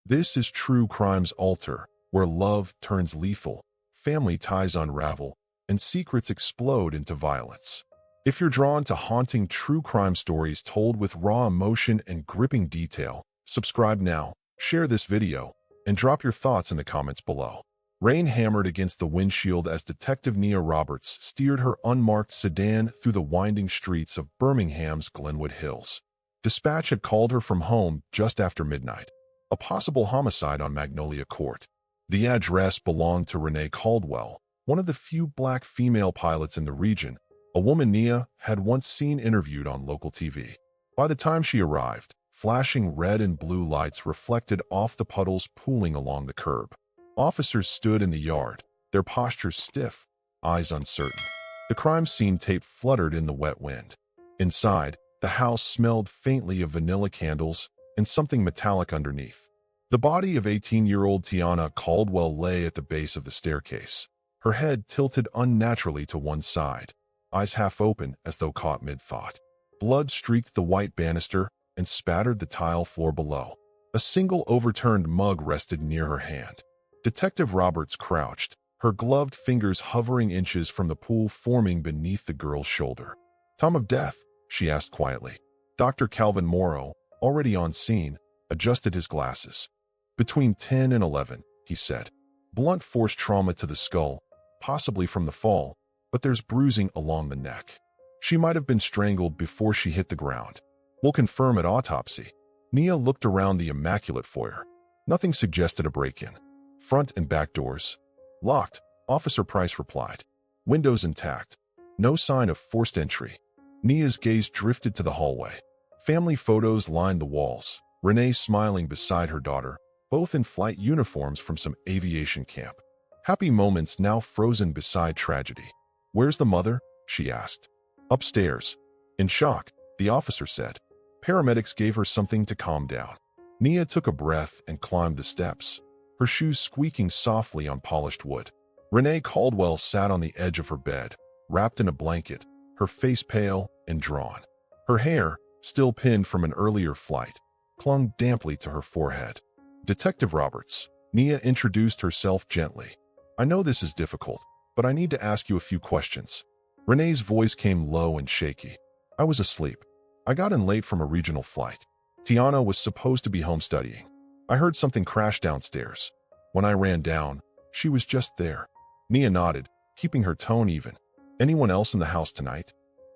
This is True Crime's Altar, where love turns lethal, family ties unravel, and secrets explode into violence. If you're drawn to haunting true crime stories told with raw emotion and gripping detail, subscribe now, share this video, and drop your thoughts in the comments below. Rain hammered against the windshield as Detective Nia Roberts steered her unmarked sedan through the winding streets of Birmingham's Glenwood Hills. Dispatch had called her from home just after midnight. A possible homicide on Magnolia Court. The address belonged to Renee Caldwell, one of the few black female pilots in the region, a woman Nia had once seen interviewed on local TV. By the time she arrived, flashing red and blue lights reflected off the puddles pooling along the curb. Officers stood in the yard, their postures stiff, eyes uncertain. The crime scene tape fluttered in the wet wind. Inside, the house smelled faintly of vanilla candles and something metallic underneath. The body of 18-year-old Tiana Caldwell lay at the base of the staircase, her head tilted unnaturally to one side, eyes half open as though caught mid-thought. Blood streaked the white banister and spattered the tile floor below. A single overturned mug rested near her hand. Detective Roberts crouched, her gloved fingers hovering inches from the pool forming beneath the girl's shoulder. "Time of death?" she asked quietly. Dr. Calvin Morrow, already on scene, adjusted his glasses. "Between 10 and 11, he said. "Blunt force trauma to the skull, possibly from the fall, but there's bruising along the neck. She might have been strangled before she hit the ground. We'll confirm at autopsy." Nia looked around the immaculate foyer. Nothing suggested a break-in. Front and back doors locked, Officer Price replied. Windows intact. No sign of forced entry. Nia's gaze drifted to the hallway. Family photos lined the walls, Renee smiling beside her daughter, both in flight uniforms from some aviation camp. Happy moments now frozen beside tragedy. "Where's the mother?" she asked. "Upstairs." In shock, the officer said. Paramedics gave her something to calm down. Nia took a breath and climbed the steps, her shoes squeaking softly on polished wood. Renee Caldwell sat on the edge of her bed, wrapped in a blanket, her face pale and drawn. Her hair, still pinned from an earlier flight, clung damply to her forehead. "Detective Roberts," Nia introduced herself gently. "I know this is difficult, but I need to ask you a few questions." Renee's voice came low and shaky. "I was asleep. I got in late from a regional flight. Tiana was supposed to be home studying. I heard something crash downstairs. When I ran down, she was just there." Nia nodded, keeping her tone even. "Anyone else in the house tonight?"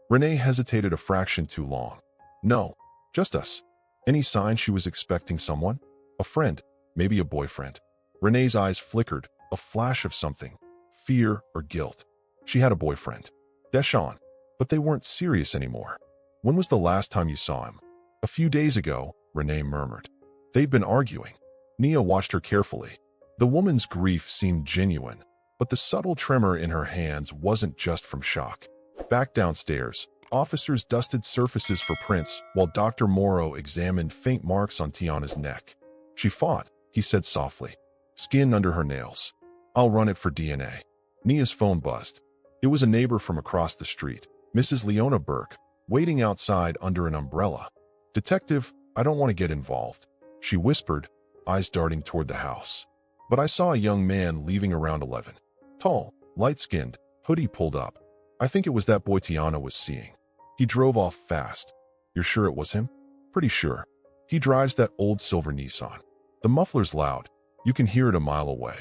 Renee hesitated a fraction too long. "No, just us." "Any sign she was expecting someone? A friend, maybe a boyfriend?" Renee's eyes flickered, a flash of something, fear or guilt. She had a boyfriend, Deshaun, but they weren't serious anymore. "When was the last time you saw him?" "A few days ago," Renee murmured. "They'd been arguing." Nia watched her carefully. The woman's grief seemed genuine, but the subtle tremor in her hands wasn't just from shock. Back downstairs, officers dusted surfaces for prints while Dr. Morrow examined faint marks on Tiana's neck. "She fought," he said softly. "Skin under her nails. I'll run it for DNA." Nia's phone buzzed. It was a neighbor from across the street, Mrs. Leona Burke, waiting outside under an umbrella. "Detective, I don't want to get involved," she whispered, eyes darting toward the house. "But I saw a young man leaving around 11. Tall, light-skinned, hoodie pulled up. I think it was that boy Tiana was seeing. He drove off fast." "You're sure it was him?" "Pretty sure. He drives that old silver Nissan. The muffler's loud. You can hear it a mile away."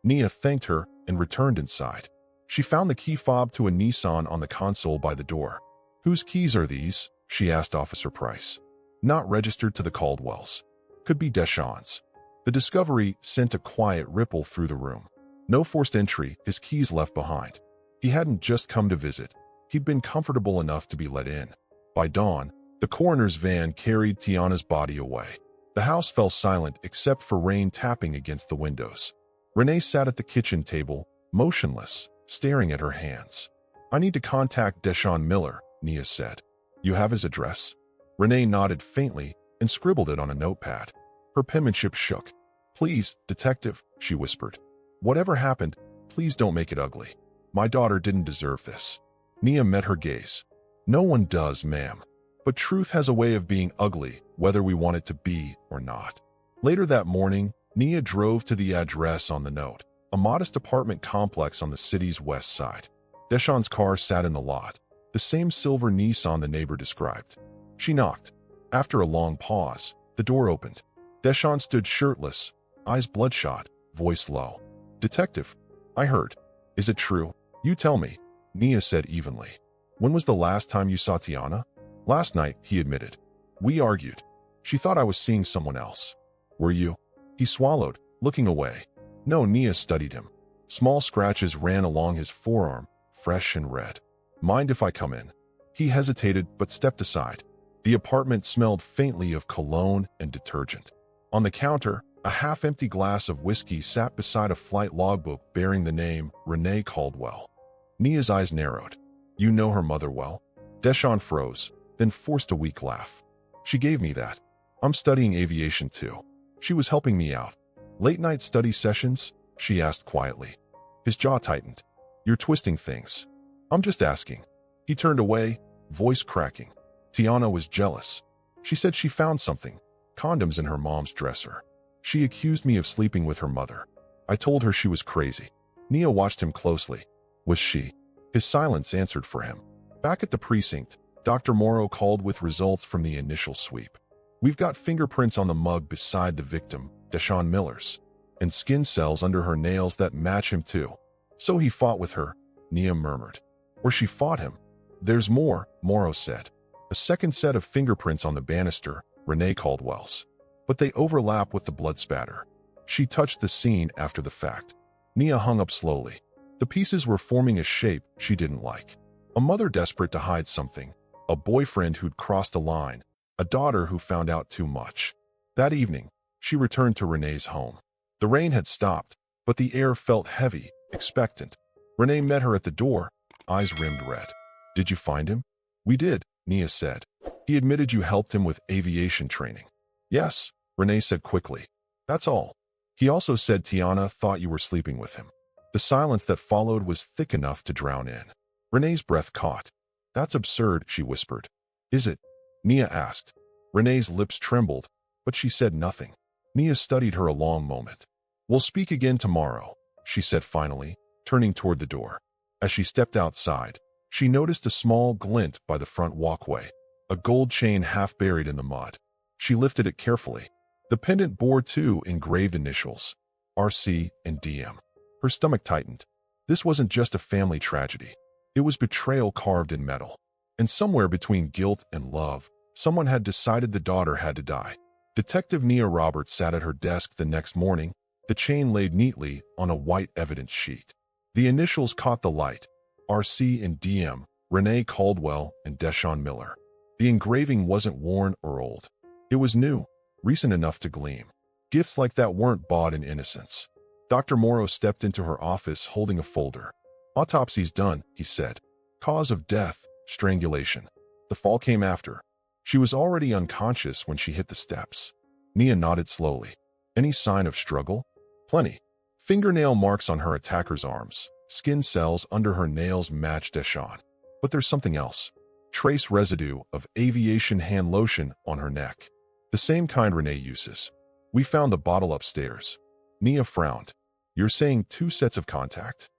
Nia thanked her and returned inside. She found the key fob to a Nissan on the console by the door. "Whose keys are these?" she asked Officer Price. "Not registered to the Caldwells. Could be Deshaun's." The discovery sent a quiet ripple through the room. No forced entry, his keys left behind. He hadn't just come to visit. He'd been comfortable enough to be let in. By dawn, the coroner's van carried Tiana's body away. The house fell silent except for rain tapping against the windows. Renee sat at the kitchen table, motionless, staring at her hands. "I need to contact Deshaun Miller," Nia said. "You have his address?" Renee nodded faintly and scribbled it on a notepad. Her penmanship shook. "Please, detective," she whispered. "Whatever happened, please don't make it ugly. My daughter didn't deserve this." Nia met her gaze. "No one does, ma'am. But truth has a way of being ugly, whether we want it to be or not." Later that morning, Nia drove to the address on the note, a modest apartment complex on the city's west side. Deshawn's car sat in the lot, the same silver Nissan the neighbor described. She knocked. After a long pause, the door opened. Deshawn stood shirtless, eyes bloodshot, voice low. "Detective, I heard. Is it true? You tell me," Nia said evenly. "When was the last time you saw Tiana?" "Last night," he admitted. "We argued. She thought I was seeing someone else." "Were you?" He swallowed, looking away. No, Nia studied him. Small scratches ran along his forearm, fresh and red. "Mind if I come in?" He hesitated but stepped aside. The apartment smelled faintly of cologne and detergent. On the counter, a half-empty glass of whiskey sat beside a flight logbook bearing the name Renee Caldwell. Nia's eyes narrowed. "You know her mother well?" Deshawn froze, then forced a weak laugh. "She gave me that. I'm studying aviation too. She was helping me out." "Late-night study sessions?" she asked quietly. His jaw tightened. "You're twisting things." "I'm just asking." He turned away, voice cracking. "Tiana was jealous. She said she found something, condoms in her mom's dresser. She accused me of sleeping with her mother. I told her she was crazy." Nia watched him closely. "Was she?" His silence answered for him. Back at the precinct, Dr. Morrow called with results from the initial sweep. "We've got fingerprints on the mug beside the victim, Deshawn Miller's, and skin cells under her nails that match him too." "So he fought with her," Nia murmured. "Or she fought him." "There's more," Morrow said. "A second set of fingerprints on the banister, Renee Caldwell's. But they overlap with the blood spatter. She touched the scene after the fact." Nia hung up slowly. The pieces were forming a shape she didn't like. A mother desperate to hide something, a boyfriend who'd crossed a line, a daughter who found out too much. That evening, she returned to Renee's home. The rain had stopped, but the air felt heavy, expectant. Renee met her at the door, eyes rimmed red. "Did you find him?" "We did," Nia said. "He admitted you helped him with aviation training." "Yes," Renee said quickly. "That's all. He also said Tiana thought you were sleeping with him." The silence that followed was thick enough to drown in. Renee's breath caught. "That's absurd," she whispered. "Is it?" Nia asked. Renee's lips trembled, but she said nothing. Nia studied her a long moment. "We'll speak again tomorrow," she said finally, turning toward the door. As she stepped outside, she noticed a small glint by the front walkway, a gold chain half buried in the mud. She lifted it carefully. The pendant bore two engraved initials, RC and DM. Her stomach tightened. This wasn't just a family tragedy. It was betrayal carved in metal. And somewhere between guilt and love, someone had decided the daughter had to die. Detective Nia Roberts sat at her desk the next morning, the chain laid neatly on a white evidence sheet. The initials caught the light, RC and DM, Renee Caldwell and Deshawn Miller. The engraving wasn't worn or old. It was new, recent enough to gleam. Gifts like that weren't bought in innocence. Dr. Morrow stepped into her office holding a folder. "Autopsy's done," he said. "Cause of death, strangulation. The fall came after. She was already unconscious when she hit the steps." Nia nodded slowly. "Any sign of struggle?" "Plenty. Fingernail marks on her attacker's arms. Skin cells under her nails match Deshawn. But there's something else. Trace residue of aviation hand lotion on her neck. The same kind Renee uses. We found the bottle upstairs." Nia frowned. "You're saying two sets of contact?"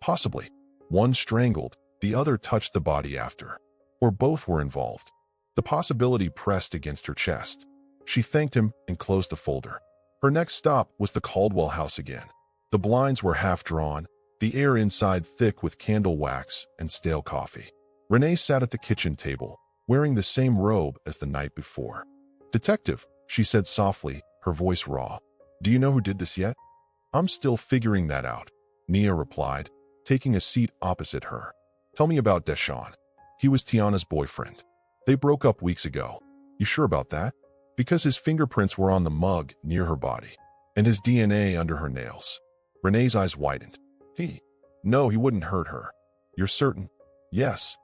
"Possibly. One strangled, the other touched the body after. Or both were involved." The possibility pressed against her chest. She thanked him and closed the folder. Her next stop was the Caldwell house again. The blinds were half drawn, the air inside thick with candle wax and stale coffee. Renee sat at the kitchen table, wearing the same robe as the night before. "Detective," she said softly, her voice raw. "Do you know who did this yet?" "I'm still figuring that out," Nia replied, taking a seat opposite her. "Tell me about Deshawn." "He was Tiana's boyfriend. They broke up weeks ago." "You sure about that?" "Because his fingerprints were on the mug near her body, and his DNA under her nails." Renee's eyes widened. No, he wouldn't hurt her." "You're certain?" "Yes."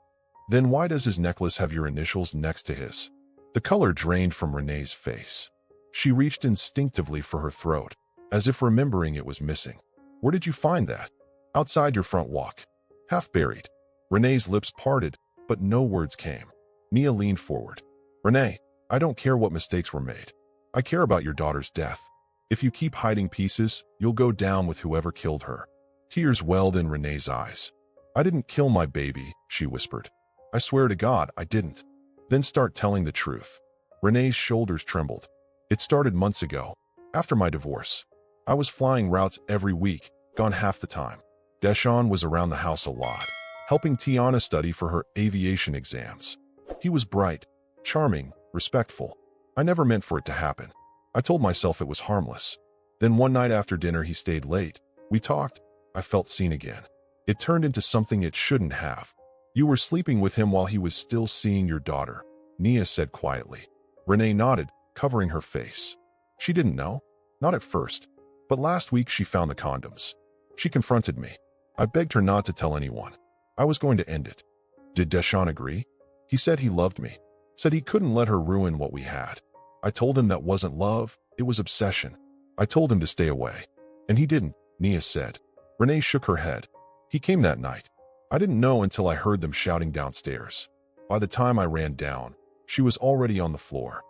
"Then why does his necklace have your initials next to his?" The color drained from Renee's face. She reached instinctively for her throat, as if remembering it was missing. "Where did you find that?" "Outside your front walk. Half buried." Renee's lips parted, but no words came. Nia leaned forward. "Renee, I don't care what mistakes were made. I care about your daughter's death. If you keep hiding pieces, you'll go down with whoever killed her. Tears welled in Renee's eyes. I didn't kill my baby, she whispered. I swear to God, I didn't. Then start telling the truth. Renee's shoulders trembled. It started months ago, after my divorce. I was flying routes every week, gone half the time. Deshaun was around the house a lot, helping Tiana study for her aviation exams. He was bright, charming, respectful. I never meant for it to happen. I told myself it was harmless. Then one night after dinner he stayed late. We talked. I felt seen again. It turned into something it shouldn't have. You were sleeping with him while he was still seeing your daughter, Nia said quietly. Renee nodded, covering her face. She didn't know. Not at first. But last week she found the condoms. She confronted me. I begged her not to tell anyone. I was going to end it. Did Deshaun agree? He said he loved me. Said he couldn't let her ruin what we had. I told him that wasn't love, it was obsession. I told him to stay away. And he didn't, Nia said. Renee shook her head. He came that night. I didn't know until I heard them shouting downstairs. By the time I ran down, she was already on the floor.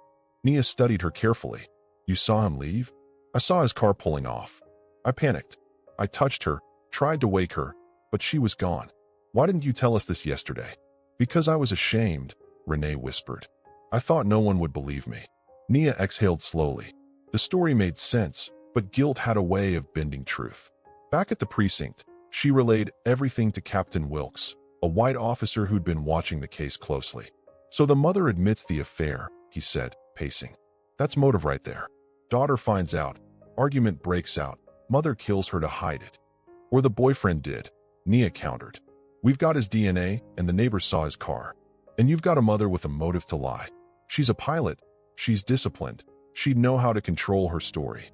Nia studied her carefully. You saw him leave? I saw his car pulling off. I panicked. I touched her, tried to wake her, but she was gone. Why didn't you tell us this yesterday? Because I was ashamed, Renee whispered. I thought no one would believe me. Nia exhaled slowly. The story made sense, but guilt had a way of bending truth. Back at the precinct, she relayed everything to Captain Wilkes, a white officer who'd been watching the case closely. So the mother admits the affair, he said, pacing. That's motive right there. Daughter finds out, argument breaks out, mother kills her to hide it. Or the boyfriend did, Nia countered. We've got his DNA and the neighbors saw his car. And you've got a mother with a motive to lie. She's a pilot. She's disciplined. She'd know how to control her story.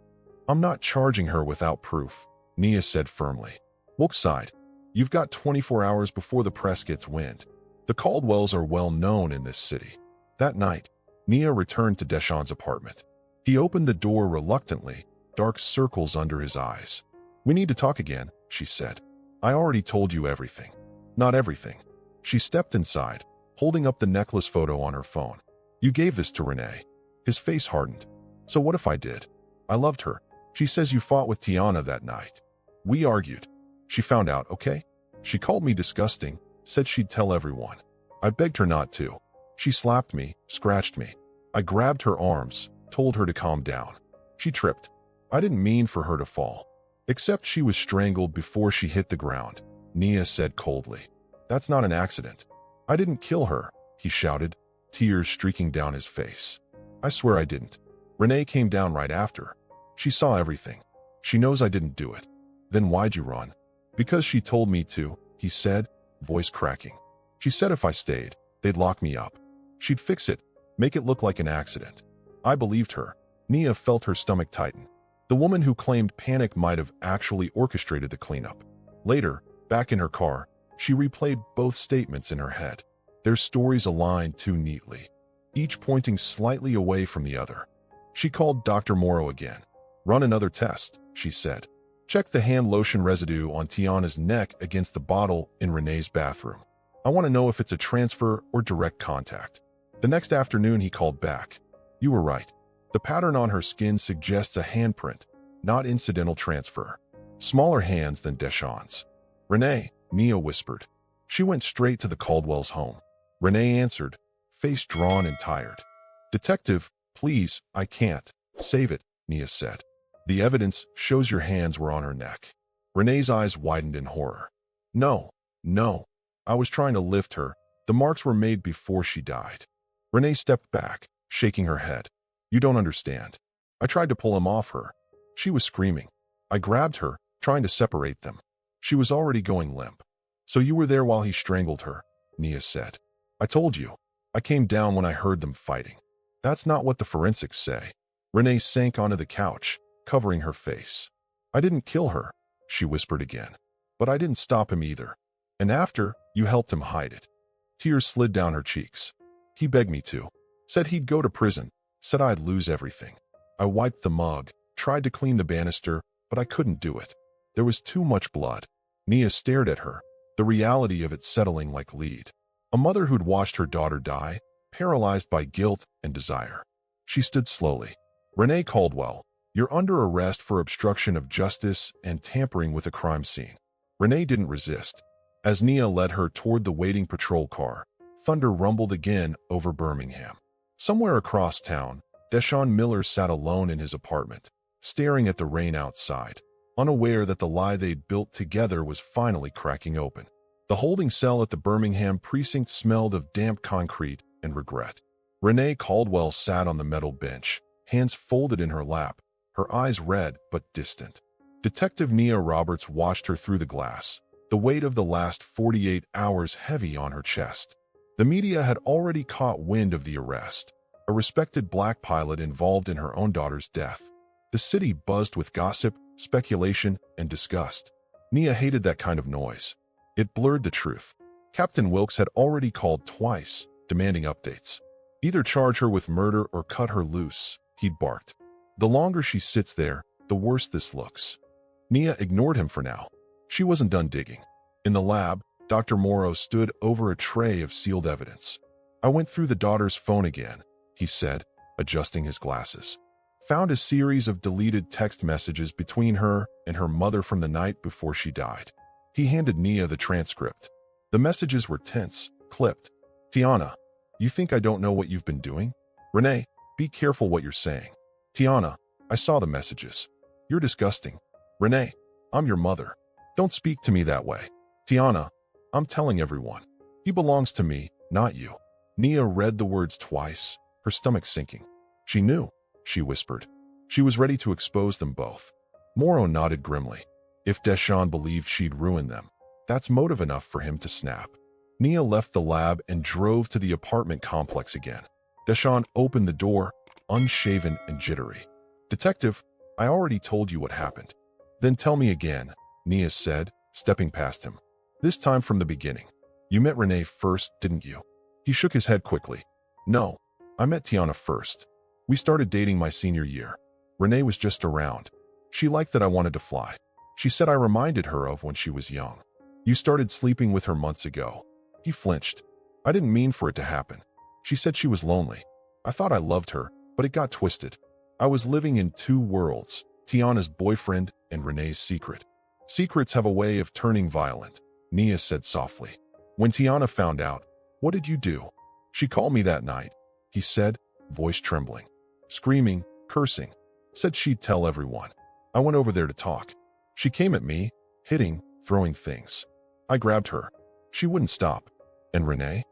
I'm not charging her without proof, Nia said firmly. Wilkes sighed. You've got 24 hours before the press gets wind. The Caldwells are well known in this city. That night, Nia returned to Deshaun's apartment. He opened the door reluctantly, dark circles under his eyes. We need to talk again, she said. I already told you everything. Not everything. She stepped inside, holding up the necklace photo on her phone. You gave this to Renee. His face hardened. So what if I did? I loved her. She says you fought with Tiana that night. We argued. She found out, okay? She called me disgusting, said she'd tell everyone. I begged her not to. She slapped me, scratched me. I grabbed her arms, told her to calm down. She tripped. I didn't mean for her to fall. Except she was strangled before she hit the ground, Nia said coldly. That's not an accident. I didn't kill her, he shouted, tears streaking down his face. I swear I didn't. Renee came down right after. She saw everything. She knows I didn't do it. Then why'd you run? Because she told me to, he said, voice cracking. She said if I stayed, they'd lock me up. She'd fix it, make it look like an accident. I believed her. Nia felt her stomach tighten. The woman who claimed panic might have actually orchestrated the cleanup. Later, back in her car, she replayed both statements in her head. Their stories aligned too neatly, each pointing slightly away from the other. She called Dr. Morrow again. Run another test, she said. Check the hand lotion residue on Tiana's neck against the bottle in Renee's bathroom. I want to know if it's a transfer or direct contact. The next afternoon he called back. You were right. The pattern on her skin suggests a handprint, not incidental transfer. Smaller hands than Deshaun's. Renee, Nia whispered. She went straight to the Caldwell's home. Renee answered, face drawn and tired. Detective, please, I can't. Save it, Nia said. The evidence shows your hands were on her neck. Renee's eyes widened in horror. No, no. I was trying to lift her. The marks were made before she died. Renee stepped back, shaking her head. You don't understand. I tried to pull him off her. She was screaming. I grabbed her, trying to separate them. She was already going limp. So you were there while he strangled her, Nia said. I told you. I came down when I heard them fighting. That's not what the forensics say. Renee sank onto the couch, covering her face. I didn't kill her, she whispered again. But I didn't stop him either. And after, you helped him hide it. Tears slid down her cheeks. He begged me to. Said he'd go to prison. Said I'd lose everything. I wiped the mug, tried to clean the banister, but I couldn't do it. There was too much blood. Nia stared at her, the reality of it settling like lead. A mother who'd watched her daughter die, paralyzed by guilt and desire. She stood slowly. Renee Caldwell, you're under arrest for obstruction of justice and tampering with a crime scene. Renee didn't resist. As Nia led her toward the waiting patrol car, thunder rumbled again over Birmingham. Somewhere across town, Deshaun Miller sat alone in his apartment, staring at the rain outside, unaware that the lie they'd built together was finally cracking open. The holding cell at the Birmingham precinct smelled of damp concrete and regret. Renee Caldwell sat on the metal bench, hands folded in her lap, her eyes red but distant. Detective Nia Roberts watched her through the glass, the weight of the last 48 hours heavy on her chest. The media had already caught wind of the arrest, a respected black pilot involved in her own daughter's death. The city buzzed with gossip, speculation, and disgust. Nia hated that kind of noise. It blurred the truth. Captain Wilkes had already called twice, demanding updates. Either charge her with murder or cut her loose, he'd barked. The longer she sits there, the worse this looks. Nia ignored him for now. She wasn't done digging. In the lab, Dr. Morrow stood over a tray of sealed evidence. I went through the daughter's phone again, he said, adjusting his glasses. Found a series of deleted text messages between her and her mother from the night before she died. He handed Nia the transcript. The messages were tense, clipped. Tiana, you think I don't know what you've been doing? Renee, be careful what you're saying. Tiana, I saw the messages. You're disgusting. Renee, I'm your mother. Don't speak to me that way. Tiana, I'm telling everyone. He belongs to me, not you. Nia read the words twice, her stomach sinking. She knew, she whispered. She was ready to expose them both. Morrow nodded grimly. If Deshaun believed she'd ruined them, that's motive enough for him to snap. Nia left the lab and drove to the apartment complex again. Deshaun opened the door, unshaven and jittery. Detective, I already told you what happened. Then tell me again, Nia said, stepping past him. This time from the beginning. You met Renee first, didn't you? He shook his head quickly. No, I met Tiana first. We started dating my senior year. Renee was just around. She liked that I wanted to fly. She said I reminded her of when she was young. You started sleeping with her months ago. He flinched. I didn't mean for it to happen. She said she was lonely. I thought I loved her, but it got twisted. I was living in two worlds, Tiana's boyfriend and Renee's secret. Secrets have a way of turning violent, Nia said softly. When Tiana found out, what did you do? She called me that night, he said, voice trembling. Screaming, cursing. Said she'd tell everyone. I went over there to talk. She came at me, hitting, throwing things. I grabbed her. She wouldn't stop. And Renee?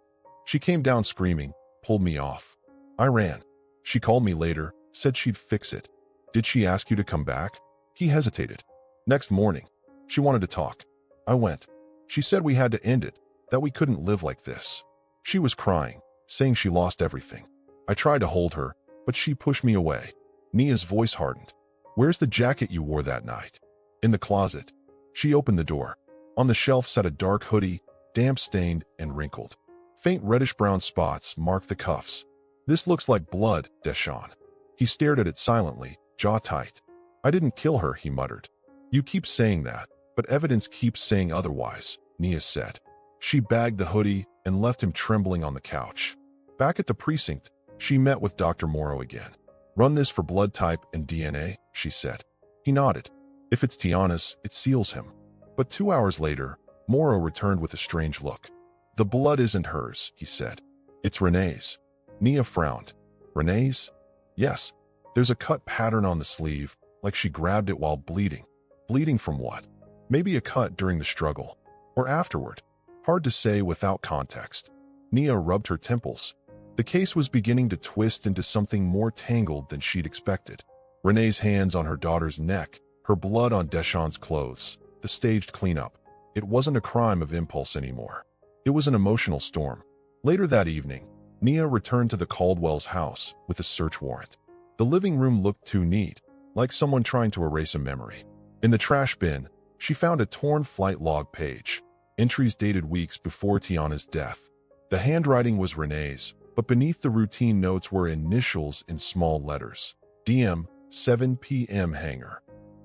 She came down screaming, pulled me off. I ran. She called me later, said she'd fix it. Did she ask you to come back? He hesitated. Next morning. She wanted to talk. I went. She said we had to end it, that we couldn't live like this. She was crying, saying she lost everything. I tried to hold her, but she pushed me away. Nia's voice hardened. Where's the jacket you wore that night? In the closet. She opened the door. On the shelf sat a dark hoodie, damp-stained and wrinkled. Faint reddish-brown spots marked the cuffs. This looks like blood, Deshaun. He stared at it silently, jaw tight. I didn't kill her, he muttered. You keep saying that, but evidence keeps saying otherwise, Nia said. She bagged the hoodie and left him trembling on the couch. Back at the precinct, she met with Dr. Morrow again. Run this for blood type and DNA, she said. He nodded. If it's Tiana's, it seals him. But 2 hours later, Morrow returned with a strange look. The blood isn't hers, he said. It's Renee's. Nia frowned. Renee's? Yes. There's a cut pattern on the sleeve, like she grabbed it while bleeding. Bleeding from what? Maybe a cut during the struggle. Or afterward. Hard to say without context. Nia rubbed her temples. The case was beginning to twist into something more tangled than she'd expected. Renee's hands on her daughter's neck, her blood on Deshaun's clothes, the staged cleanup. It wasn't a crime of impulse anymore. It was an emotional storm. Later that evening, Nia returned to the Caldwell's house with a search warrant. The living room looked too neat, like someone trying to erase a memory. In the trash bin, she found a torn flight log page, entries dated weeks before Tiana's death. The handwriting was Renee's, but beneath the routine notes were initials in small letters. DM, 7 p.m. hangar.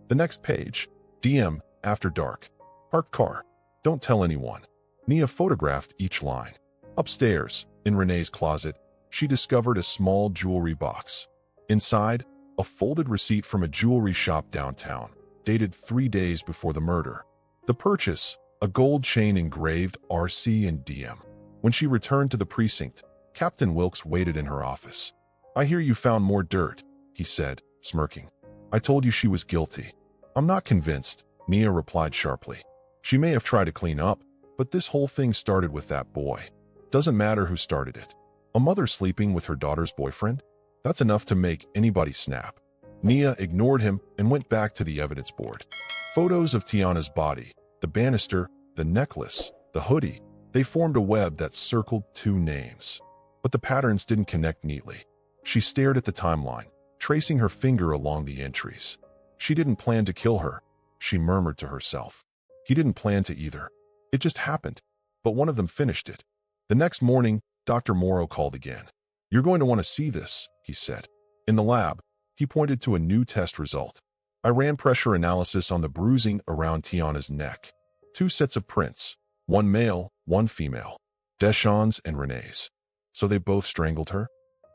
The next page, DM, after dark. Parked car. Don't tell anyone. Nia photographed each line. Upstairs, in Renee's closet, she discovered a small jewelry box. Inside, a folded receipt from a jewelry shop downtown, dated 3 days before the murder. The purchase, a gold chain engraved RC and DM. When she returned to the precinct, Captain Wilkes waited in her office. "I hear you found more dirt," he said, smirking. "I told you she was guilty." "I'm not convinced," Nia replied sharply. "She may have tried to clean up, but this whole thing started with that boy. Doesn't matter who started it. A mother sleeping with her daughter's boyfriend? That's enough to make anybody snap." Nia ignored him and went back to the evidence board. Photos of Tiana's body, the banister, the necklace, the hoodie, they formed a web that circled 2 names. But the patterns didn't connect neatly. She stared at the timeline, tracing her finger along the entries. "She didn't plan to kill her," she murmured to herself. "He didn't plan to either. It just happened, but one of them finished it." The next morning, Dr. Morrow called again. "You're going to want to see this," he said. In the lab, he pointed to a new test result. "I ran pressure analysis on the bruising around Tiana's neck. 2 sets of prints, one male, one female, Deshawn's and Renee's. So they both strangled her?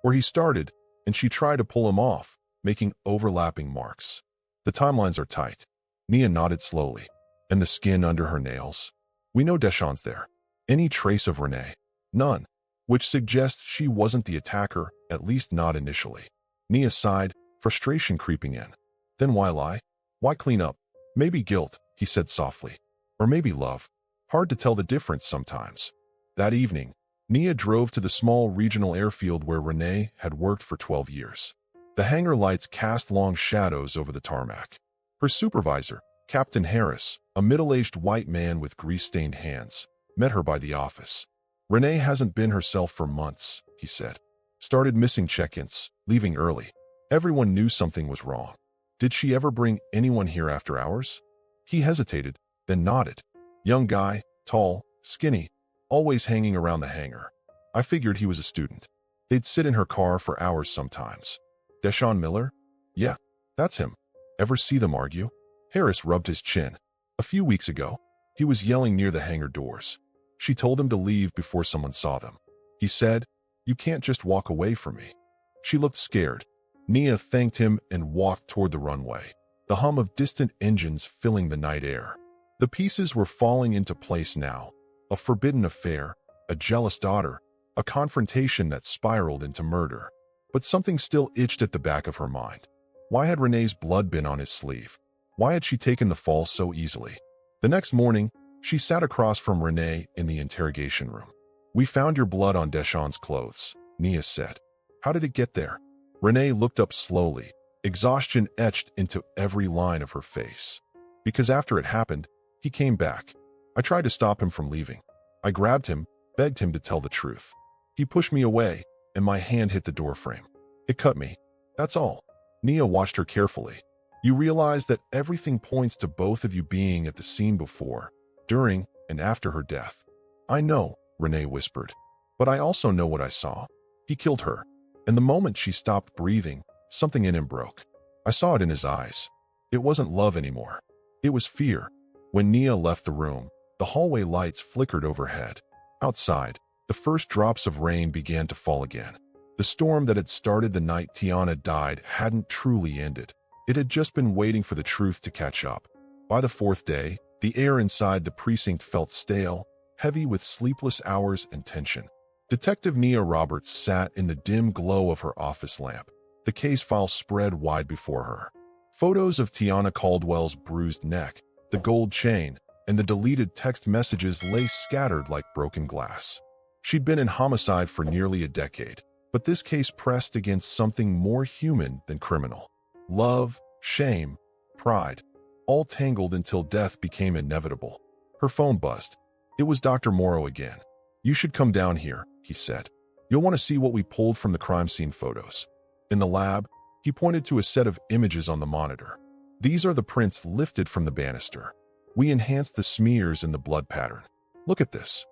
Or he started, and she tried to pull him off, making overlapping marks. The timelines are tight." Nia nodded slowly. "And the skin under her nails? We know Deshawn's there. Any trace of Renee? None. Which suggests she wasn't the attacker, at least not initially." Nia sighed, frustration creeping in. "Then why lie? Why clean up? Maybe guilt," he said softly. "Or maybe love. Hard to tell the difference sometimes." That evening, Nia drove to the small regional airfield where Renee had worked for 12 years. The hangar lights cast long shadows over the tarmac. Her supervisor, Captain Harris, a middle-aged white man with grease-stained hands, met her by the office. "Renee hasn't been herself for months," he said. "Started missing check-ins, leaving early. Everyone knew something was wrong. Did she ever bring anyone here after hours?" He hesitated, then nodded. "Young guy, tall, skinny, always hanging around the hangar. I figured he was a student. They'd sit in her car for hours sometimes." "Deshawn Miller?" "Yeah, that's him. Ever see them argue?" Harris rubbed his chin. "A few weeks ago, he was yelling near the hangar doors. She told him to leave before someone saw them. He said, 'You can't just walk away from me.'" She looked scared. Nia thanked him and walked toward the runway, the hum of distant engines filling the night air. The pieces were falling into place now. A forbidden affair, a jealous daughter, a confrontation that spiraled into murder. But something still itched at the back of her mind. Why had Renee's blood been on his sleeve? Why had she taken the fall so easily? The next morning, she sat across from Renee in the interrogation room. "We found your blood on Deshawn's clothes," Nia said. "How did it get there?" Renee looked up slowly, exhaustion etched into every line of her face. "Because after it happened, he came back. I tried to stop him from leaving. I grabbed him, begged him to tell the truth. He pushed me away, and my hand hit the doorframe. It cut me. That's all." Nia watched her carefully. "You realize that everything points to both of you being at the scene before, during, and after her death." "I know," Renee whispered. "But I also know what I saw. He killed her. And the moment she stopped breathing, something in him broke. I saw it in his eyes. It wasn't love anymore. It was fear." When Nia left the room, the hallway lights flickered overhead. Outside, the first drops of rain began to fall again. The storm that had started the night Tiana died hadn't truly ended. It had just been waiting for the truth to catch up. By the 4th day, the air inside the precinct felt stale, heavy with sleepless hours and tension. Detective Nia Roberts sat in the dim glow of her office lamp, the case file spread wide before her. Photos of Tiana Caldwell's bruised neck, the gold chain, and the deleted text messages lay scattered like broken glass. She'd been in homicide for nearly a decade, but this case pressed against something more human than criminal. Love, shame, pride, all tangled until death became inevitable. Her phone buzzed. It was Dr. Morrow again. "You should come down here," he said. "You'll want to see what we pulled from the crime scene photos." In the lab, he pointed to a set of images on the monitor. "These are the prints lifted from the banister. We enhanced the smears in the blood pattern. Look at this."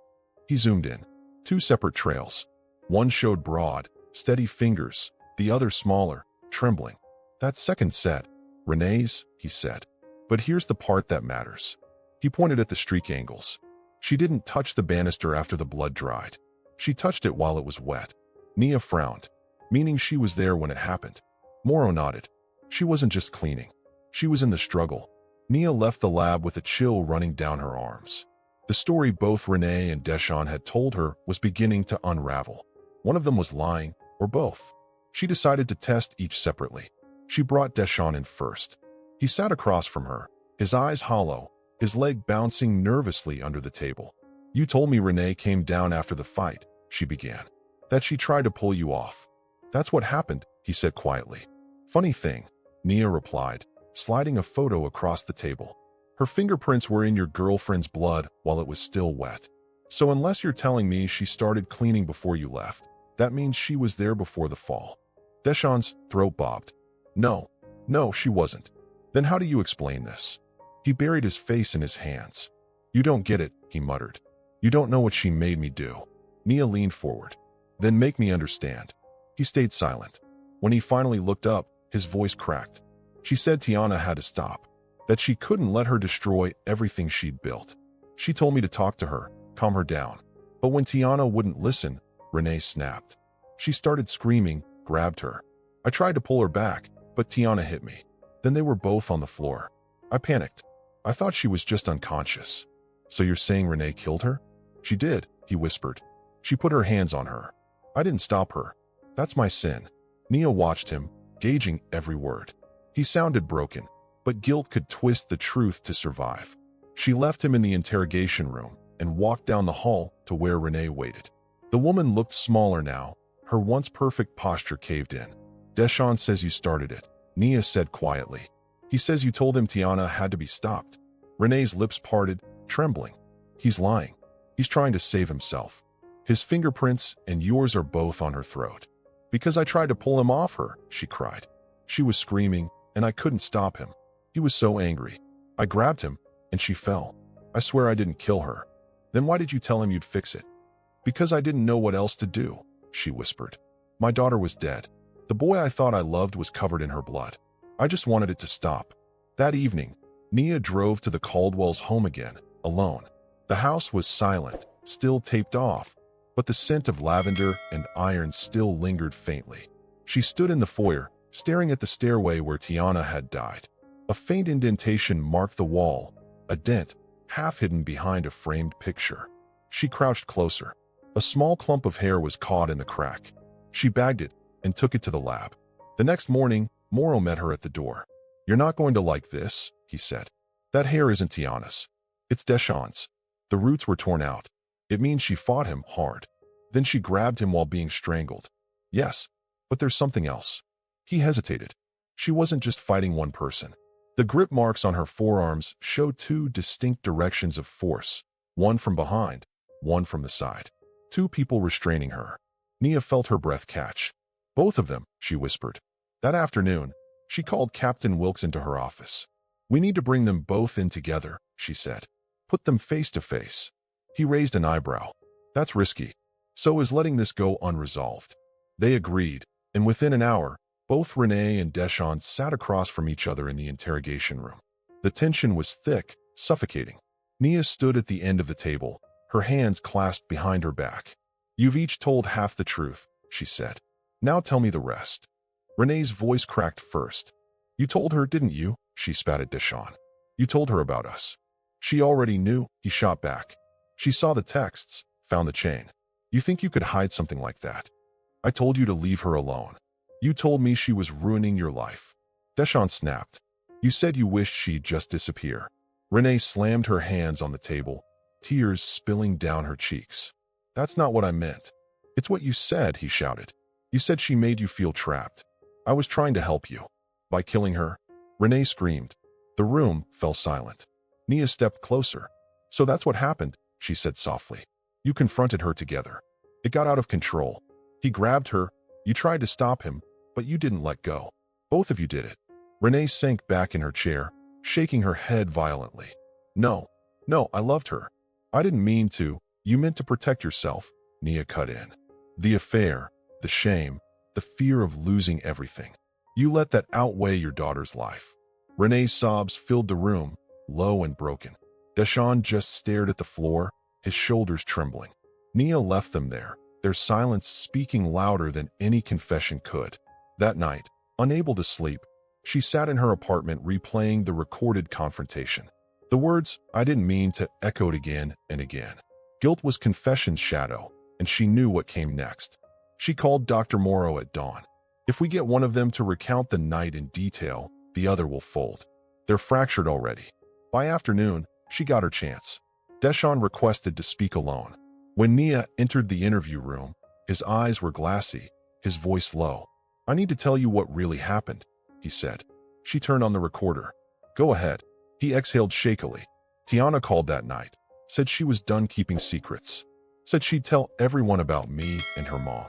He zoomed in. 2 separate trails. One showed broad, steady fingers, the other smaller, trembling. "That second set, Renee's," he said. "But here's the part that matters." He pointed at the streak angles. "She didn't touch the banister after the blood dried. She touched it while it was wet." Nia frowned, meaning she was there when it happened. Morrow nodded. She wasn't just cleaning. She was in the struggle. Nia left the lab with a chill running down her arms. The story both Renee and Deshawn had told her was beginning to unravel. One of them was lying, or both. She decided to test each separately. She brought Deshawn in first. He sat across from her, his eyes hollow, his leg bouncing nervously under the table. "You told me Renee came down after the fight," she began. "That she tried to pull you off." "That's what happened," he said quietly. "Funny thing," Nia replied, sliding a photo across the table. "Her fingerprints were in your girlfriend's blood while it was still wet. So unless you're telling me she started cleaning before you left, that means she was there before the fall." Deshawn's throat bobbed. No, she wasn't." "Then how do you explain this?" He buried his face in his hands. "You don't get it," he muttered. "You don't know what she made me do." Nia leaned forward. "Then make me understand." He stayed silent. When he finally looked up, his voice cracked. "She said Tiana had to stop, that she couldn't let her destroy everything she'd built. She told me to talk to her, calm her down. But when Tiana wouldn't listen, Renee snapped. She started screaming, grabbed her. I tried to pull her back, but Tiana hit me. Then they were both on the floor. I panicked. I thought she was just unconscious." "So you're saying Renee killed her?" "She did," he whispered. "She put her hands on her. I didn't stop her. That's my sin." Nia watched him, gauging every word. He sounded broken, but guilt could twist the truth to survive. She left him in the interrogation room and walked down the hall to where Renee waited. The woman looked smaller now. Her once perfect posture caved in. "Deshawn says you started it," Nia said quietly. "He says you told him Tiana had to be stopped." Renee's lips parted, trembling. "He's lying. He's trying to save himself. His fingerprints and yours are both on her throat." "Because I tried to pull him off her," she cried. She was screaming, and I couldn't stop him. He was so angry. I grabbed him, and she fell. I swear I didn't kill her." "Then why did you tell him you'd fix it?" "Because I didn't know what else to do," she whispered. "My daughter was dead. The boy I thought I loved was covered in her blood. I just wanted it to stop." That evening, Nia drove to the Caldwell's home again, alone. The house was silent, still taped off, but the scent of lavender and iron still lingered faintly. She stood in the foyer, staring at the stairway where Tiana had died. A faint indentation marked the wall, a dent, half hidden behind a framed picture. She crouched closer. A small clump of hair was caught in the crack. She bagged it and took it to the lab. The next morning, Morrow met her at the door. "You're not going to like this," he said. "That hair isn't Tiana's. It's Deshawn's. The roots were torn out. It means she fought him hard. Then she grabbed him while being strangled." "Yes, but there's something else." He hesitated. She wasn't just fighting one person. The grip marks on her forearms showed two distinct directions of force, one from behind, one from the side. Two people restraining her. Nia felt her breath catch. "Both of them," she whispered. That afternoon, she called Captain Wilkes into her office. "We need to bring them both in together," she said. "Put them face to face." He raised an eyebrow. "That's risky. So is letting this go unresolved." They agreed, and within an hour, both Renee and Deshawn sat across from each other in the interrogation room. The tension was thick, suffocating. Nia stood at the end of the table, her hands clasped behind her back. "You've each told half the truth," she said. "Now tell me the rest." Renee's voice cracked first. "You told her, didn't you?" she spat at Deshawn. "You told her about us." "She already knew," he shot back. "She saw the texts, found the chain. You think you could hide something like that?" "I told you to leave her alone. You told me she was ruining your life." Deshawn snapped. "You said you wished she'd just disappear." Renee slammed her hands on the table, tears spilling down her cheeks. "That's not what I meant." "It's what you said," he shouted. "You said she made you feel trapped. I was trying to help you." "By killing her?" Renee screamed. The room fell silent. Nia stepped closer. "So that's what happened," she said softly. "You confronted her together. It got out of control. He grabbed her. You tried to stop him, but you didn't let go. Both of you did it." Renee sank back in her chair, shaking her head violently. No, I loved her. I didn't mean to. You meant to protect yourself," Nia cut in. "The affair, the shame, the fear of losing everything. You let that outweigh your daughter's life." Renee's sobs filled the room, low and broken. Deshawn just stared at the floor, his shoulders trembling. Nia left them there, their silence speaking louder than any confession could. That night, unable to sleep, She sat in her apartment replaying the recorded confrontation. The words, "I didn't mean to," echoed again and again. Guilt was confession's shadow, and she knew what came next. She called Dr. Morrow at dawn. If we get one of them to recount the night in detail, the other will fold. They're fractured already. By afternoon, she got her chance. Deshawn requested to speak alone. When Nia entered the interview room, his eyes were glassy, his voice low. "I need to tell you what really happened," he said. She turned on the recorder. "Go ahead." He exhaled shakily. "Tiana called that night. Said she was done keeping secrets. Said she'd tell everyone about me and her mom.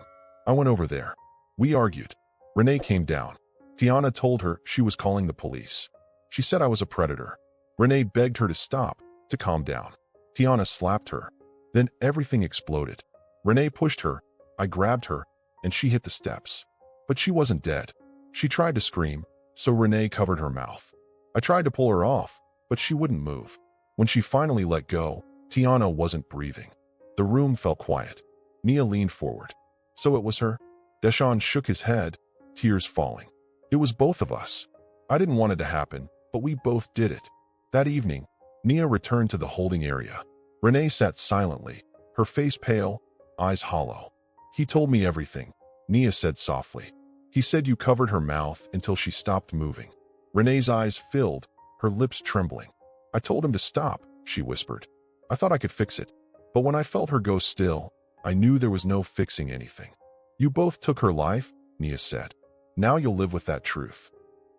I went over there. We argued. Renee came down. Tiana told her she was calling the police. She said I was a predator. Renee begged her to stop, to calm down. Tiana slapped her. Then everything exploded. Renee pushed her. I grabbed her, and she hit the steps. But she wasn't dead. She tried to scream, so Renee covered her mouth. I tried to pull her off, but she wouldn't move. When she finally let go, Tiana wasn't breathing. The room felt quiet. Nia leaned forward. "So it was her?" Deshawn shook his head, tears falling. "It was both of us. I didn't want it to happen, but we both did it." That evening, Nia returned to the holding area. Renee sat silently, her face pale, eyes hollow. "He told me everything," Nia said softly. "He said you covered her mouth until she stopped moving." Renee's eyes filled, her lips trembling. "I told him to stop," she whispered. "I thought I could fix it. But when I felt her go still, I knew there was no fixing anything." "You both took her life," Nia said. "Now you'll live with that truth."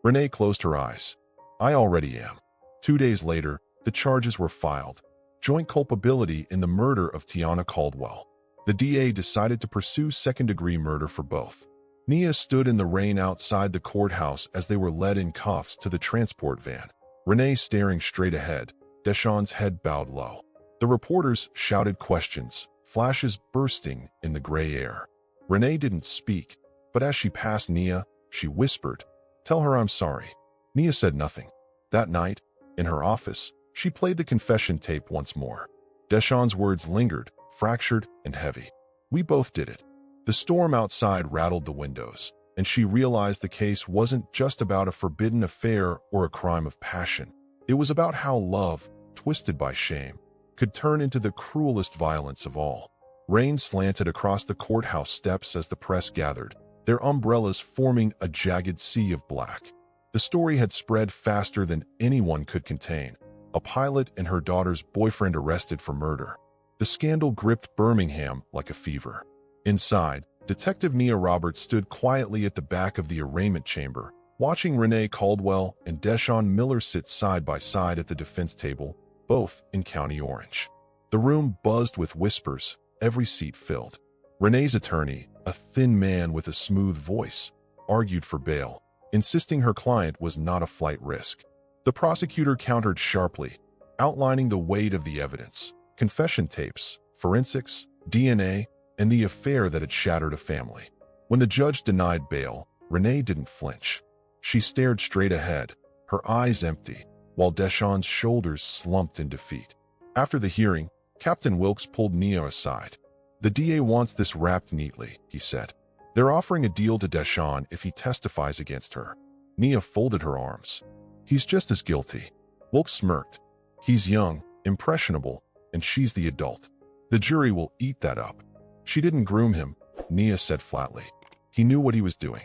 Renee closed her eyes. "I already am." 2 days later, the charges were filed. Joint culpability in the murder of Tiana Caldwell. The DA decided to pursue second-degree murder for both. Nia stood in the rain outside the courthouse as they were led in cuffs to the transport van. Renee staring straight ahead, Deshawn's head bowed low. The reporters shouted questions, flashes bursting in the gray air. Renee didn't speak, but as she passed Nia, she whispered, "Tell her I'm sorry." Nia said nothing. That night, in her office, she played the confession tape once more. Deshawn's words lingered, fractured and heavy. "We both did it." The storm outside rattled the windows, and she realized the case wasn't just about a forbidden affair or a crime of passion. It was about how love, twisted by shame, could turn into the cruelest violence of all. Rain slanted across the courthouse steps as the press gathered, their umbrellas forming a jagged sea of black. The story had spread faster than anyone could contain. A pilot and her daughter's boyfriend arrested for murder. The scandal gripped Birmingham like a fever. Inside, Detective Nia Roberts stood quietly at the back of the arraignment chamber, watching Renee Caldwell and Deshawn Miller sit side by side at the defense table, both in County Orange. The room buzzed with whispers, every seat filled. Renee's attorney, a thin man with a smooth voice, argued for bail, insisting her client was not a flight risk. The prosecutor countered sharply, outlining the weight of the evidence, confession tapes, forensics, DNA, and the affair that had shattered a family. When the judge denied bail, Renee didn't flinch. She stared straight ahead, her eyes empty, while Deshawn's shoulders slumped in defeat. After the hearing, Captain Wilkes pulled Nia aside. "The DA wants this wrapped neatly," he said. "They're offering a deal to Deshawn if he testifies against her." Nia folded her arms. "He's just as guilty." Wilkes smirked. "He's young, impressionable, and she's the adult. The jury will eat that up." "She didn't groom him," Nia said flatly. "He knew what he was doing."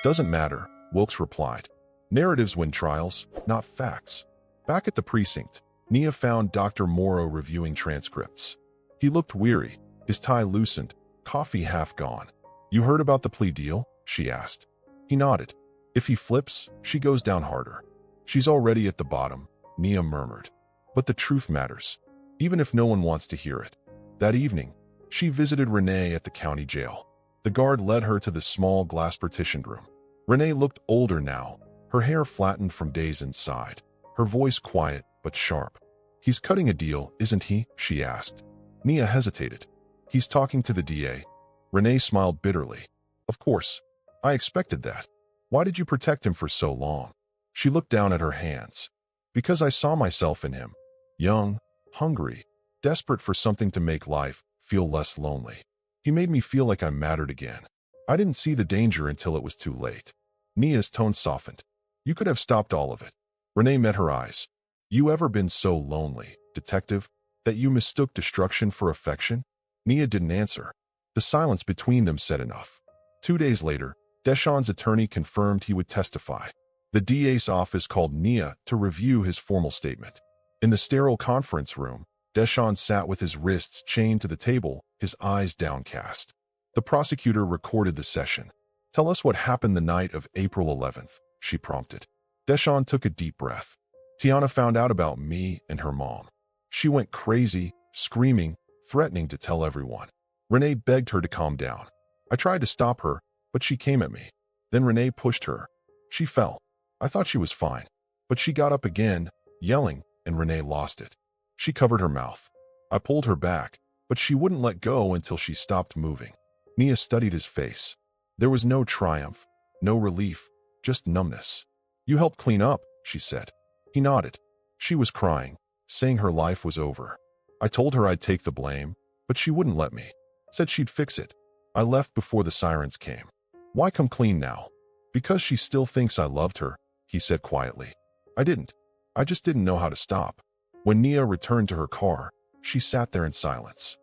"Doesn't matter," Wilkes replied. "Narratives win trials, not facts." Back at the precinct, Nia found Dr. Morrow reviewing transcripts. He looked weary, his tie loosened, coffee half gone. "You heard about the plea deal?" she asked. He nodded. "If he flips, she goes down harder." "She's already at the bottom," Nia murmured. "But the truth matters, even if no one wants to hear it." That evening, she visited Renee at the county jail. The guard led her to the small glass-partitioned room. Renee looked older now, her hair flattened from days inside, her voice quiet but sharp. "He's cutting a deal, isn't he?" she asked. Nia hesitated. "He's talking to the DA." Renee smiled bitterly. "Of course. I expected that. Why did you protect him for so long?" She looked down at her hands. "Because I saw myself in him. Young, hungry, desperate for something to make life feel less lonely. He made me feel like I mattered again. I didn't see the danger until it was too late." Nia's tone softened. You could have stopped all of it. Renee met her eyes. You ever been so lonely, detective, that you mistook destruction for affection? Nia didn't answer. The silence between them said enough. 2 days later, Deshawn's attorney confirmed he would testify. The DA's office called Nia to review his formal statement. In the sterile conference room, Deshawn sat with his wrists chained to the table, his eyes downcast. The prosecutor recorded the session. Tell us what happened the night of April 11th, she prompted. Deshawn took a deep breath. Tiana found out about me and her mom. She went crazy, screaming, threatening to tell everyone. Renee begged her to calm down. I tried to stop her, but she came at me. Then Renee pushed her. She fell. I thought she was fine, but she got up again, yelling, and Renee lost it. She covered her mouth. I pulled her back, but she wouldn't let go until she stopped moving. Nia studied his face. There was no triumph, no relief, just numbness. You helped clean up, she said. He nodded. She was crying, saying her life was over. I told her I'd take the blame, but she wouldn't let me. Said she'd fix it. I left before the sirens came. Why come clean now? Because she still thinks I loved her, he said quietly. I didn't. I just didn't know how to stop. When Nia returned to her car, she sat there in silence.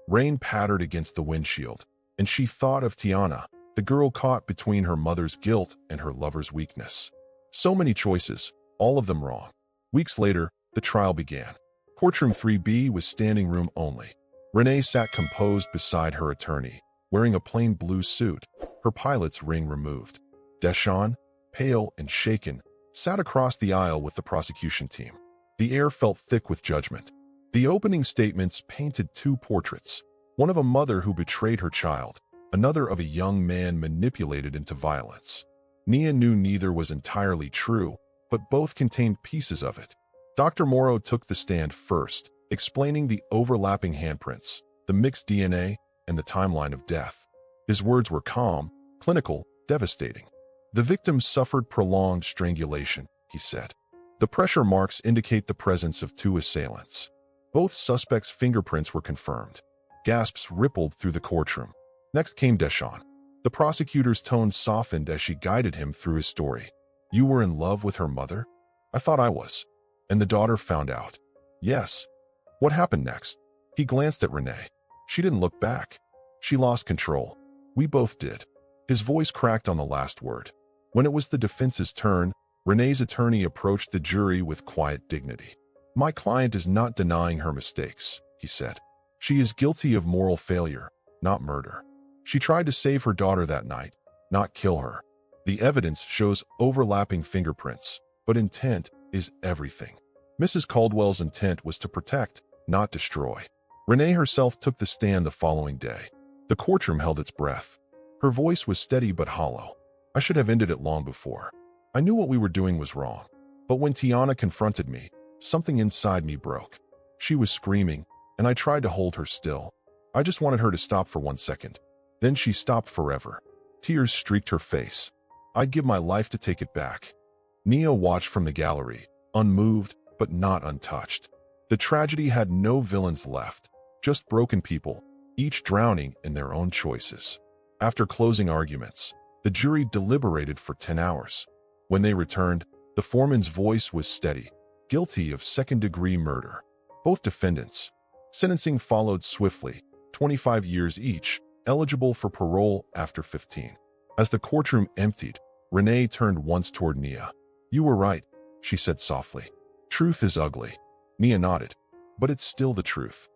Rain pattered against the windshield, and she thought of Tiana, the girl caught between her mother's guilt and her lover's weakness. So many choices, all of them wrong. Weeks later, the trial began. Courtroom 3B was standing room only. Renee sat composed beside her attorney, wearing a plain blue suit, her pilot's ring removed. Deshawn, pale and shaken, sat across the aisle with the prosecution team. The air felt thick with judgment. The opening statements painted two portraits, one of a mother who betrayed her child, another of a young man manipulated into violence. Nia knew neither was entirely true, but both contained pieces of it. Dr. Morrow took the stand first, explaining the overlapping handprints, the mixed DNA, and the timeline of death. His words were calm, clinical, devastating. The victim suffered prolonged strangulation, he said. The pressure marks indicate the presence of two assailants. Both suspects' fingerprints were confirmed. Gasps rippled through the courtroom. Next came Deshawn. The prosecutor's tone softened as she guided him through his story. You were in love with her mother? I thought I was. And the daughter found out. Yes. What happened next? He glanced at Renee. She didn't look back. She lost control. We both did. His voice cracked on the last word. When it was the defense's turn, Renee's attorney approached the jury with quiet dignity. My client is not denying her mistakes, he said. She is guilty of moral failure, not murder. She tried to save her daughter that night, not kill her. The evidence shows overlapping fingerprints, but intent is everything. Mrs. Caldwell's intent was to protect, not destroy. Renee herself took the stand the following day. The courtroom held its breath. Her voice was steady but hollow. I should have ended it long before. I knew what we were doing was wrong. But when Tiana confronted me, something inside me broke. She was screaming, and I tried to hold her still. I just wanted her to stop for 1 second. Then she stopped forever. Tears streaked her face. I'd give my life to take it back. Nia watched from the gallery, unmoved but not untouched. The tragedy had no villains left, just broken people, each drowning in their own choices. After closing arguments, the jury deliberated for 10 hours. When they returned, the foreman's voice was steady, guilty of second-degree murder. Both defendants. Sentencing followed swiftly, 25 years each, eligible for parole after 15. As the courtroom emptied, Renee turned once toward Nia. You were right, she said softly. Truth is ugly. Nia nodded. But it's still the truth.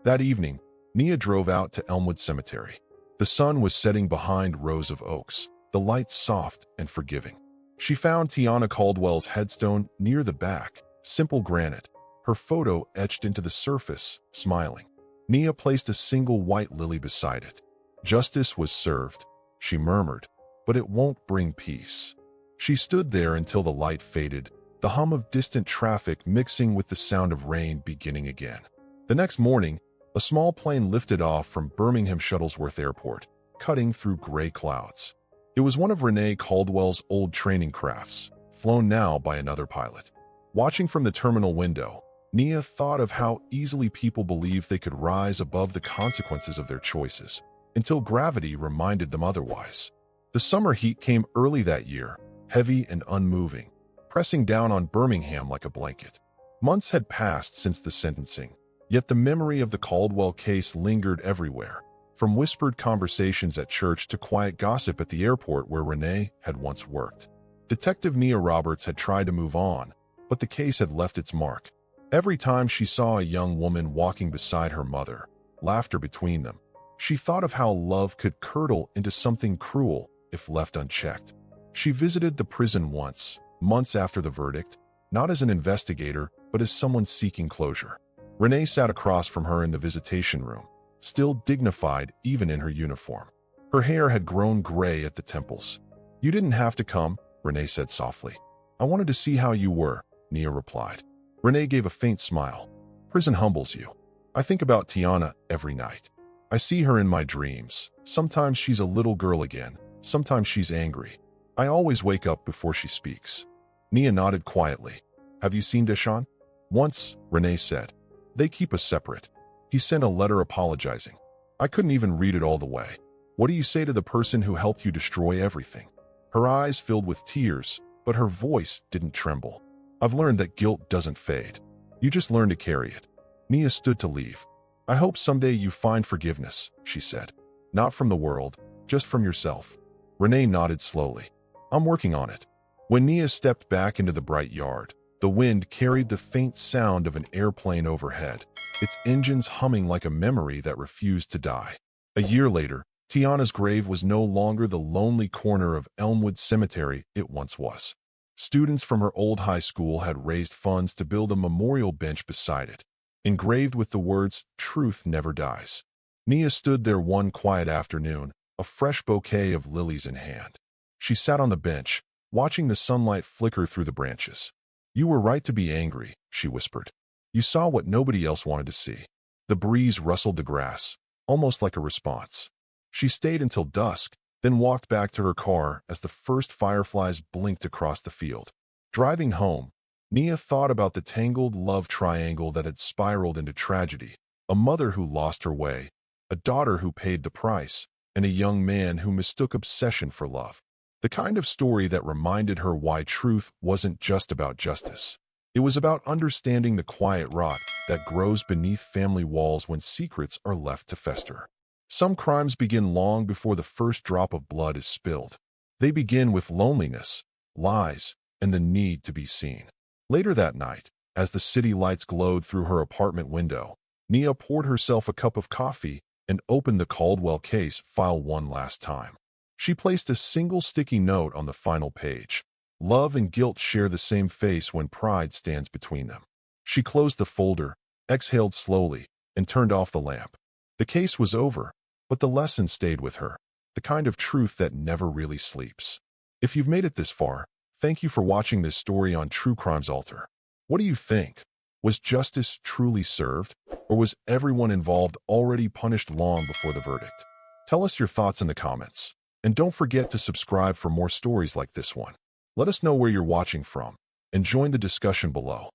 That evening, Nia drove out to Elmwood Cemetery. The sun was setting behind rows of oaks, the lights soft and forgiving. She found Tiana Caldwell's headstone near the back, simple granite, her photo etched into the surface, smiling. Nia placed a single white lily beside it. Justice was served, she murmured, but it won't bring peace. She stood there until the light faded, the hum of distant traffic mixing with the sound of rain beginning again. The next morning, a small plane lifted off from Birmingham Shuttlesworth Airport, cutting through gray clouds. It was one of Renee Caldwell's old training crafts, flown now by another pilot. Watching from the terminal window, Nia thought of how easily people believed they could rise above the consequences of their choices, until gravity reminded them otherwise. The summer heat came early that year, heavy and unmoving, pressing down on Birmingham like a blanket. Months had passed since the sentencing, yet the memory of the Caldwell case lingered everywhere, from whispered conversations at church to quiet gossip at the airport where Renee had once worked. Detective Nia Roberts had tried to move on, but the case had left its mark. Every time she saw a young woman walking beside her mother, laughter between them, she thought of how love could curdle into something cruel if left unchecked. She visited the prison once, months after the verdict, not as an investigator, but as someone seeking closure. Renee sat across from her in the visitation room, still dignified even in her uniform. Her hair had grown gray at the temples. "You didn't have to come," Renee said softly. "I wanted to see how you were," Nia replied. Renee gave a faint smile. "Prison humbles you. I think about Tiana every night. I see her in my dreams. Sometimes she's a little girl again. Sometimes she's angry. I always wake up before she speaks." Nia nodded quietly. "Have you seen Deshaun?" "Once," Renee said. "They keep us separate. He sent a letter apologizing. I couldn't even read it all the way. What do you say to the person who helped you destroy everything?" Her eyes filled with tears, but her voice didn't tremble. "I've learned that guilt doesn't fade. You just learn to carry it." Nia stood to leave. "I hope someday you find forgiveness," she said. "Not from the world, just from yourself." Renee nodded slowly. "I'm working on it." When Nia stepped back into the bright yard, the wind carried the faint sound of an airplane overhead, its engines humming like a memory that refused to die. A year later, Tiana's grave was no longer the lonely corner of Elmwood Cemetery it once was. Students from her old high school had raised funds to build a memorial bench beside it, engraved with the words, "Truth never dies." Nia stood there one quiet afternoon, a fresh bouquet of lilies in hand. She sat on the bench, watching the sunlight flicker through the branches. "You were right to be angry," she whispered. "You saw what nobody else wanted to see." The breeze rustled the grass, almost like a response. She stayed until dusk, then walked back to her car as the first fireflies blinked across the field. Driving home, Nia thought about the tangled love triangle that had spiraled into tragedy: a mother who lost her way, a daughter who paid the price, and a young man who mistook obsession for love. The kind of story that reminded her why truth wasn't just about justice. It was about understanding the quiet rot that grows beneath family walls when secrets are left to fester. Some crimes begin long before the first drop of blood is spilled. They begin with loneliness, lies, and the need to be seen. Later that night, as the city lights glowed through her apartment window, Nia poured herself a cup of coffee and opened the Caldwell case file one last time. She placed a single sticky note on the final page. Love and guilt share the same face when pride stands between them. She closed the folder, exhaled slowly, and turned off the lamp. The case was over, but the lesson stayed with her, the kind of truth that never really sleeps. If you've made it this far, thank you for watching this story on True Crimes Altar. What do you think? Was justice truly served, or was everyone involved already punished long before the verdict? Tell us your thoughts in the comments. And don't forget to subscribe for more stories like this one. Let us know where you're watching from, and join the discussion below.